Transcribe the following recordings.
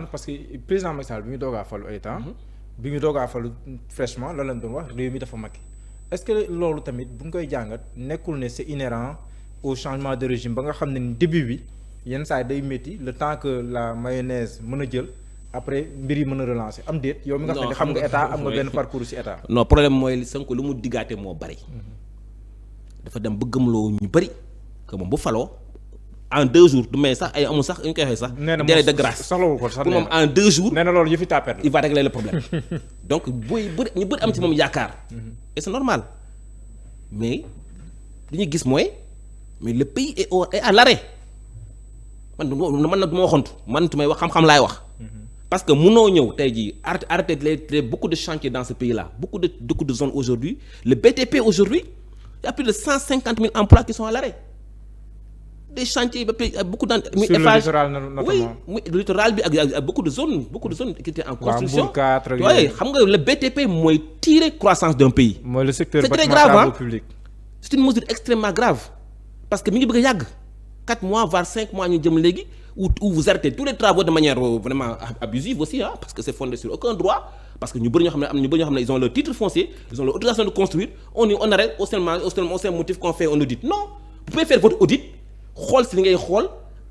parce que président Macky Sall bi ñu doogaa falu ay temps bi ñu doogaa falu fraîchement la leen doon wax réew mi dafa makki est-ce que loolu tamit bu ñu koy jàngat nekkul ne c'est inhérent au changement de régime ba nga xam ne ni début bi yenn saa yi day métti le temps que la mayonnaise mën a jël après mbir yi mën a relancer am déet yow mi nga xam ne xam nga état am nga benn parcours ci état. non problème mooy Sonko lu mu diggaate moo bari dafa dem ba gëmloo ñu bari que moom bu faloo en 2 jours du may sax ay amul sax ñu koy waxee sax. délai de grâce soxlawul ko sax pour moom en 2 jours. nee na loolu yëfi tàppet la il va régler le problème donc buy bëri ñu bëri am ci moom yaakaar. et c'est normal mais li ñu gis mooy mais le pays est à l'arrêt man nag du ma waxantu man tu may wax xam-xam laay wax. parce que munoo ñëw tey jii arrêter les beaucoup de chantiers dans ce pays là beaucoup de zones aujourd'hui le BTP aujourd'hui il y a plus de 150 000 emplois qui sont à l'arrêt. Des chantiers beaucoup dans sur le littoral notamment. Oui, le littoral bi ak beaucoup de zones qui étaient en construction. Oui, xam nga le BTP mooy tirer croissance d'un pays. mooy le secteur c'est très grave public. C'est une mesure extrêmement grave parce que mi ngi bëgg a yàgg 4 mois voire 5 mois ñu jëm léegi où vous arrêtez tous les travaux de manière vraiment abusive aussi parce que c'est fondé sur aucun droit parce que ñu bëri ñoo xam ne am na ñu bëri ñoo xam ne ils ont leur titre foncier ils ont leur autorisation de construire on arrête au seul motif qu'on fait un audit non vous pouvez faire votre audit. xool si li ngay xool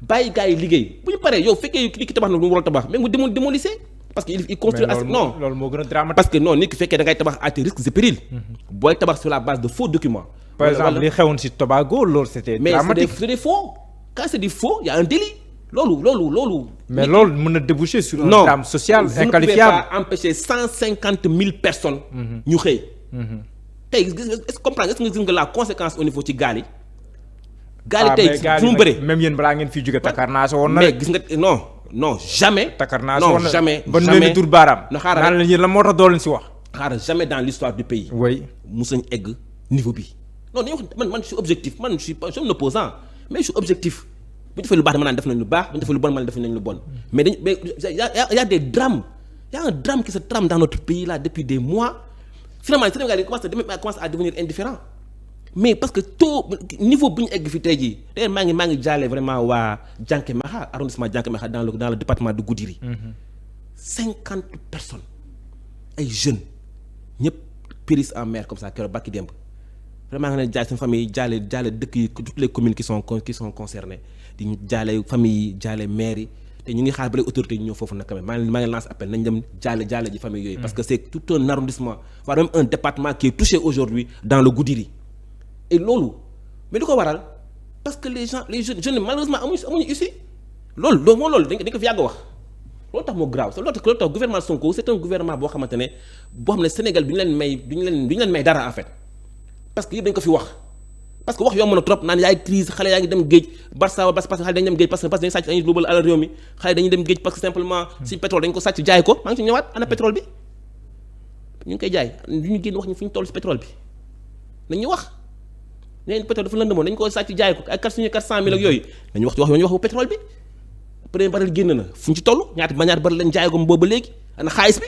bàyyi gars yi liggéey bu ñu paree yow fekkee nit ki tabax na lu mu war a tabax mais mu démolissé parce que il construit non loolu moo gën a dramatique parce que non nit ki fekkee da ngay tabax à tes risques et périls booy tabax sur la base de faux documents par exemple li xewoon si Tobago loolu c'était dramatique mais c'est des faux quand c'est du faux il y a un délit loolu mais loolu mën na déboucher sur un drame social inqualifiable. Vous ne pouvez pas empêcher 150 000 personnes ñu xëy tey est-ce que comprendre est-ce que gis nga la conséquence au niveau ci gaal yi gaal yi tey fu mu bëree même yéen balaa ngeen fii jóge Takarnaase woon na mais gis nga non jamais. Takarnaase woon na jamais ba nu leen tur baaraam. na xaaral naan la moo tax doo leen si wax. xaaral jamais dans l'histoire du pays. oui musañ egg niveau bi non dañuy wax man je suis objectif man je suis pas un opposant mais je suis objectif bu ñu defee lu baax dama naan def nañ lu baax bu ñu defee lu bon ma def nañ lu bon mais y a des drames y a un drame qui se trame dans notre pays là depuis des mois finalement les Sénégalais commencent à devenir indifférents. mais parce que taux niveau bu ñu egg fi tey jii tey maa ngi jaale vraiment waa Diankémaha arrondissement Diankémaha dans le département de Goudiri. 50 personnes ay jeunes ñëpp périssent en mer comme ça keroog bàkki démb vraiment nga ne jaale seen famille jaale dëkk yi toutes les communes qui sont concernées di jaale famille yi jaale maires yi te ñu ngi xaar ba les autorités ñu ñëw foofu nag quand même maa ngi lance appel nañ dem jaale ji famille yooyu. parce que c'est tout un arrondissement voire même un département qui est touché aujourd'hui dans le Goudiri. et loolu mais du ko waral parce que les jeunes malheureusement amuñu ici loolu dañ ko fi yàgg a wax loolu tax moo grave loolu tax gouvernement Sonko c'est un gouvernement boo xamante ne boo xam ne Sénégal du ñu leen may dara en fait parce que yëpp dañ ko fi wax parce que wax yomb na trop naan yaay crise xale yaa ngi dem géej Barça parce que xale dañuy dem géej parce que dañuy sàcc dañuy luubal alal réew mi xale dañuy dem géej parce que simplement si pétrole dañ ko sàcc jaay ko maa ngi ci ñëwaat ana pétrole bi ñu ngi koy jaay ñu génn wax ñu fu ñu toll si pétrole bi nañu wax neen pétrole dafa lëndëmoon dañu ko sàcc jaay ko ay 400 000 ak yooyu dañu wax ci waxu pétrole bi premier baril génn na fu ñu ci toll ñaata baril lañ jaay ko boobu ba léegi ana xaalis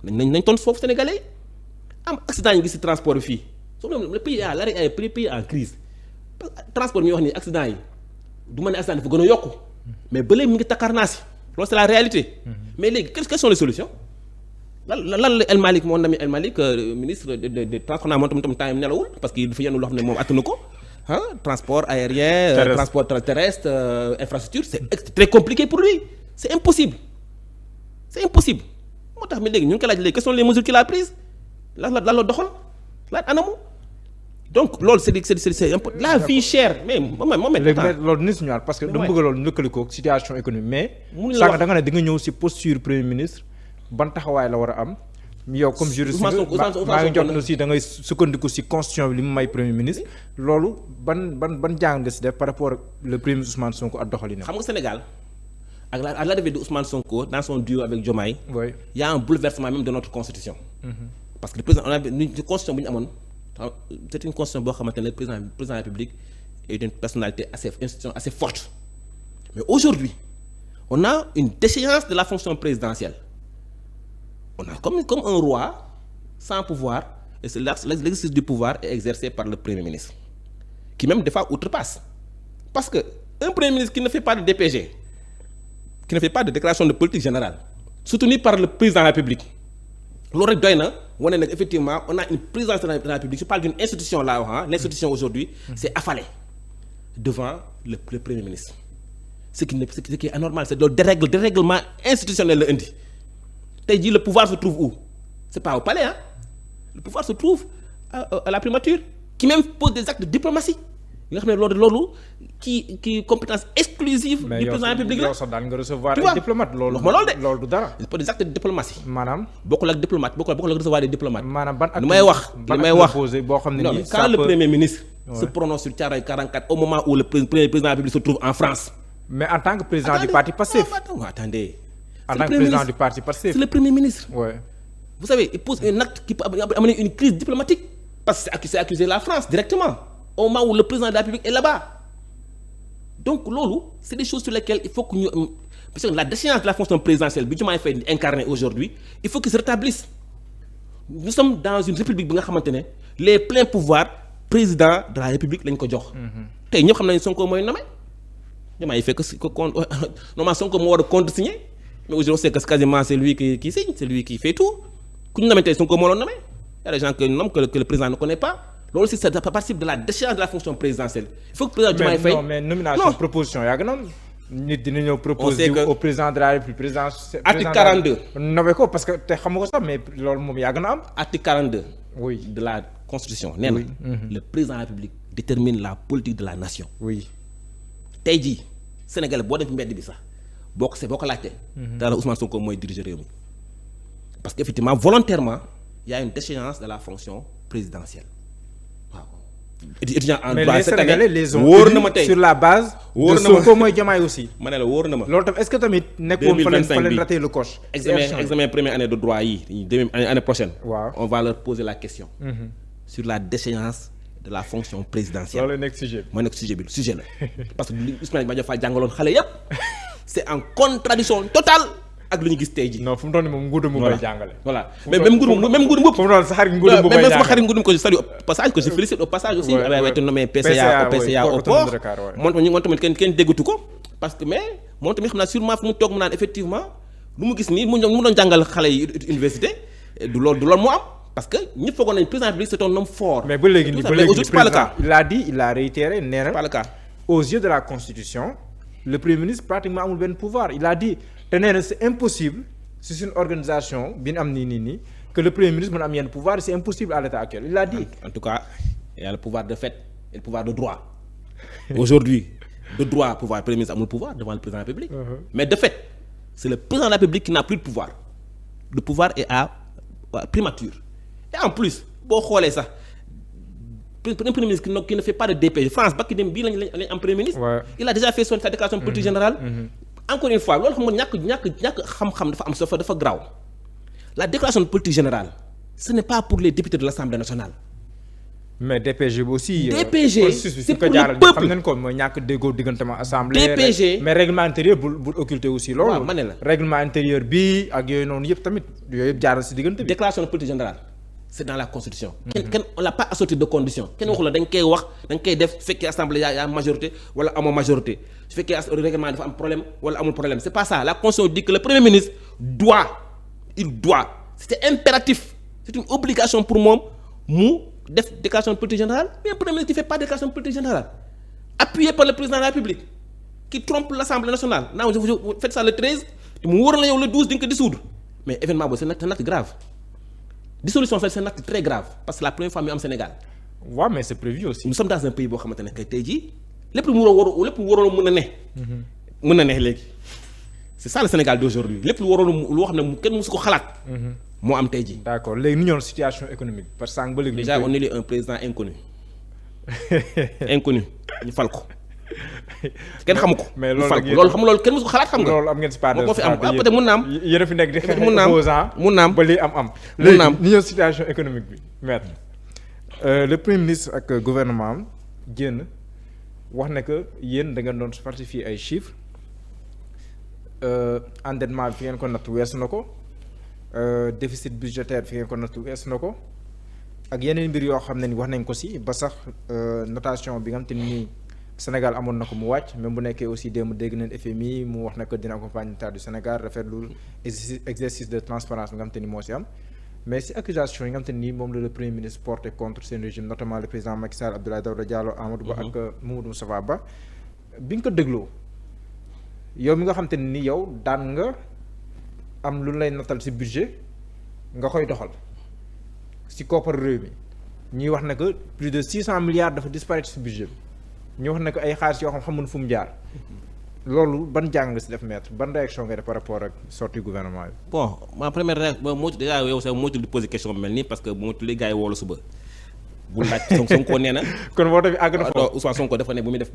bi nañ ton foofu sénégalais yi am accident yi gis ci transport bi fii soo le pays à l'arrêt ay pays en crise transport mi wax ni accident yi du ma ne accident dafa gën a yokku mais ba léegi mi ngi Takarnaase loolu c'est la réalité mais léegi quelles sont les solutions lan la El Malick mon ami El Malick ministre de transport moom tam temps yii nelawul parce que dafa yenn loo xam ne moom attanu ko transport aérien transport terrestre infrastructure c'est très compliqué pour lui c'est impossible moo tax mais léegi ñu ngi ko laaj léegi quelles sont les mesures qu'il a prises lan la doxal lan anamu donc loolu c'est la vie chère mais moom léegi loolu ni si ñëwaat parce que dama bëgg loolu lëkkalikoo situation économique mais sànq da nga ne di nga ñëw si posture premier ministre ban taxawaay la war a am yow comme juriste maa ngi jot aussi da ngay sukkandiku si constitution bi li mu may premier ministre loolu ban jàng nga si def par rapport ak le premier ministre Ousmane Sonko ak doxalinam. xam nga Sénégal ak l'arrivée de Ousmane Sonko dans son duo avec Diomaye. oui y a un bouleversement même de notre constitution. parce que le président on a une constitution bu ñu amoon c'est une constitution boo xamante ne le président de la République est une personnalité assez forte mais aujourd'hui on a une déchéance de la fonction présidentielle. On a comme un roi sans pouvoir et c'est l'exercice du pouvoir est exercé par le Premier ministre qui même des fois outrepasse parce que un Premier ministre qui ne fait pas de DPG qui ne fait pas de déclaration de politique générale soutenu par le président de la République loolu rek doy na wane nag effectivement on a une présidence de la République je parle d'une institution là wax l'institution aujourd'hui c'est affalée devant le premier ministre ce qui est anormal c'est loolu dérèglement institutionnel la indi tey jii le pouvoir se trouve où c'est pas au palais le pouvoir se trouve à la primature qui même pose des actes de diplomatie yi nga xam ne loolu qui compétence exclusive du président de la République la. yow sax daan nga recevoir ay diplomate loolu du dara. il faut des actes de diplomatie. maanaam bokkul ak diplomate bokkul ak recevoir des diplomates. maanaam ban acte li may wax boo xam ne nii quand le premier ministre se prononce sur Thiaroye 44 au moment où le président de la République se trouve en France. mais en tant que président du parti Pastef. Attendez. en tant que président du parti Pastef. c'est le premier ministre. ouais. vous savez il pose un acte qui peut amener une crise diplomatique parce que c'est accusé la France directement au moment où le président de la République est là-bas. Donc loolu c'est des choses sur lesquelles il faut que ñu parce que la déchéance de la fonction présidentielle bi Diomaye Faye incarné aujourd'hui il faut qu'il se rétablisse. Nous sommes dans une république bi nga xamante ne les pleins pouvoirs président de la République lañ ko jox. tey ñëpp xam nañu Sonko mooy nommé Diomaye fekk normalement Sonko moo war a contresigner mais aujourd'hui on sait que quasiment c'est lui qui signe c'est lui qui fait tout ku ñu nommé tey Sonko moo la nommé y a des gens que le président ne connaît pas. loolu aussi ça participe de la déchéance de la fonction présidentielle. Il faut que président Diomaye Faye mais nomination proposition yàgg na nit dina ñëw proposer au président de la République président. article 42. nommé ko parce que te xam nga ko sax mais loolu moom yàgg na am. article 42. oui de la constitution nee na le président de la République détermine la politique de la nation. oui tey jii Sénégal boo dem ci mbedd bi sax boo ko laajtee. daanaka Ousmane Sonko mooy diriger réew mi parce que effectivement volontairement il y a une déchéance de la fonction présidentielle. étudiant en droit cette année les ont wóor na ma tey sur la base. wóor de na ma Sonko mooy Diomaye aussi. ma ne la wóor na ma. loolu tam est-ce que tamit nekkoon fa leen raté le coche. examen première année de droit yi année prochaine. waaw on va leur poser la question. sur la déchéance de la fonction présidentielle. loolu nekk sujet bi. mooy nekk sujet la parce que li Ismaïla Madior Fall jàngaloon xale yépp c'est en contradiction totale ak lu ñu gis tey jii. non fu mu toll nii moom nguuram mu koy jàngale. voilà mais même nguuram boobu. fu mu toll sa xarit nguuram mu koy jàngale même sama xarit nguuram ko je salue au passage que je félicite au passage aussi. avait été nommé PCA au port moom tamit kenn déggatu ko parce que mais moom tamit xam naa sûrement fu mu toog mu naan effectivement lu mu gis nii mu doon jàngal xale yi université du loolu moo am parce que ñëpp foogoon nañu président République c'est un homme fort. mais ba léegi nii c'est pas le cas. il a réitéré nee na pas le cas. aux yeux de la constitution le premier ministre pratiquement amul benn pouvoir il a dit te nee na c'est impossible si c'est une organisation bi ñu am nii que le premier ministre mën a am yenn pouvoir c'est impossible à l'état actuel il l'a dit. en tout cas il y a le pouvoir de fait et le pouvoir de droit aujourd'hui de droit pouvoir premier ministre amul pouvoir devant le président de la République. mais de fait c'est le président de la République qui n'a plus de pouvoir le pouvoir est à primature et en plus boo xoolee sax premier ministre qui ne fait pas de DPG France ba ki dem bii lañ am premier ministre. il a déjà fait sa déclaration politique générale. encore une fois loolu xam nga ñàkk xam-xam dafa am dafa graw la déclaration de politique générale ce n'est pas pour les députés de l'Assemblée nationale. mais DPG bi aussi. DPG c'est pour le xam peuple nañ ko mooy ñàkk déggoo diggantement assemblée. DPG mais règlement intérieur bul occulter aussi loolu. waaw ma ne la règlement intérieur bi ak yooyu noonu yëpp tamit yooyu yëpp jaaral si diggante bi. déclaration de politique générale c'est dans la constitution. kenn on l'a pas assorti de conditions. kenn waxu la dañ koy wax dañ koy def su fekkee assemblée yaa majorité wala amoo majorité su fekkee règlement dafa am problème wala amul problème c'est pas ça la constitution dit que le premier ministre doit c'est impératif c'est une obligation pour moom mu def déclaration de politique générale mais un premier ministre qui fait pas déclaration de politique générale appuyé par le président de la République qui trompe l'Assemblée nationale non vous faites ça le 13 mu wóor na yow le 12 di nga ko dissoudre mais événement boobu c'est un acte grave dissolution c'est un acte très grave parce que la première fois mu am Sénégal. waaw mais c'est prévu aussi. nous sommes dans un pays boo xamante ne kay tey jii lépp lu mu waroon mën a ne. mën na ne léegi c'est ça le Sénégal d'aujourd'hui lépp lu waroon loo xam ne kenn mësu ko xalaat. moo am tey jii. d'accord léegi ñu ñëw situation économique parce que sànq ba léegi. déjà on élit un président inconnu ñu fal ko kenn xamu ko. mais loolu kenn mësu ko xalaat xam nga. loolu am ngeen si part de moo fi am peut-être mun na am. yéen a fi nekk di xeex mun na am ba lii am. mun na am léegi ñu ñëw situation économique bi maître le premier ministre ak gouvernement am génn wax ne que yéen da ngeen doon falsifier ay chiffres endettement bi fi ngeen ko natt weesu na ko déficit budgétaire fi ngeen ko natt weesu na ko ak yeneen mbir yoo xam ne ni wax nañ ko si ba sax notation bi nga xam te ni Sénégal amoon na ko mu wàcc même bu nekkee aussi démb dégg nañ FMI mu wax na que dina accompagner l'État du Sénégal rafetlu exercice de transparence bi nga xam te ni moo si am mais si accusation yi nga xam te ni moom la le premier ministre porté contre seen régime notamment le président Macky Sall Abdoulaye Daouda Diallo Amadou Ba ak Mamadou Moustapha Ba bi nga ko dégloo yow mi nga xam te ni yow daan nga am lu lay natal si budget nga koy doxal si koppar réew mi ñuy wax ne que plus de 600 milliards dafa disparaître si budget bi ñu wax ne que ay xaalis yoo xam xamul fu mu jaar loolu ban jàng nga si def maître ban réaction nga def par rapport ak sortie gouvernement bi. bon ma première réaction moo déjà yow sax moo di poser question mel nii parce que bu ma tuddee gars yi woo la suba bu laaj Sonko nee na. kon woote bi àgg na foofu Ousmane Sonko dafa ne bu muy def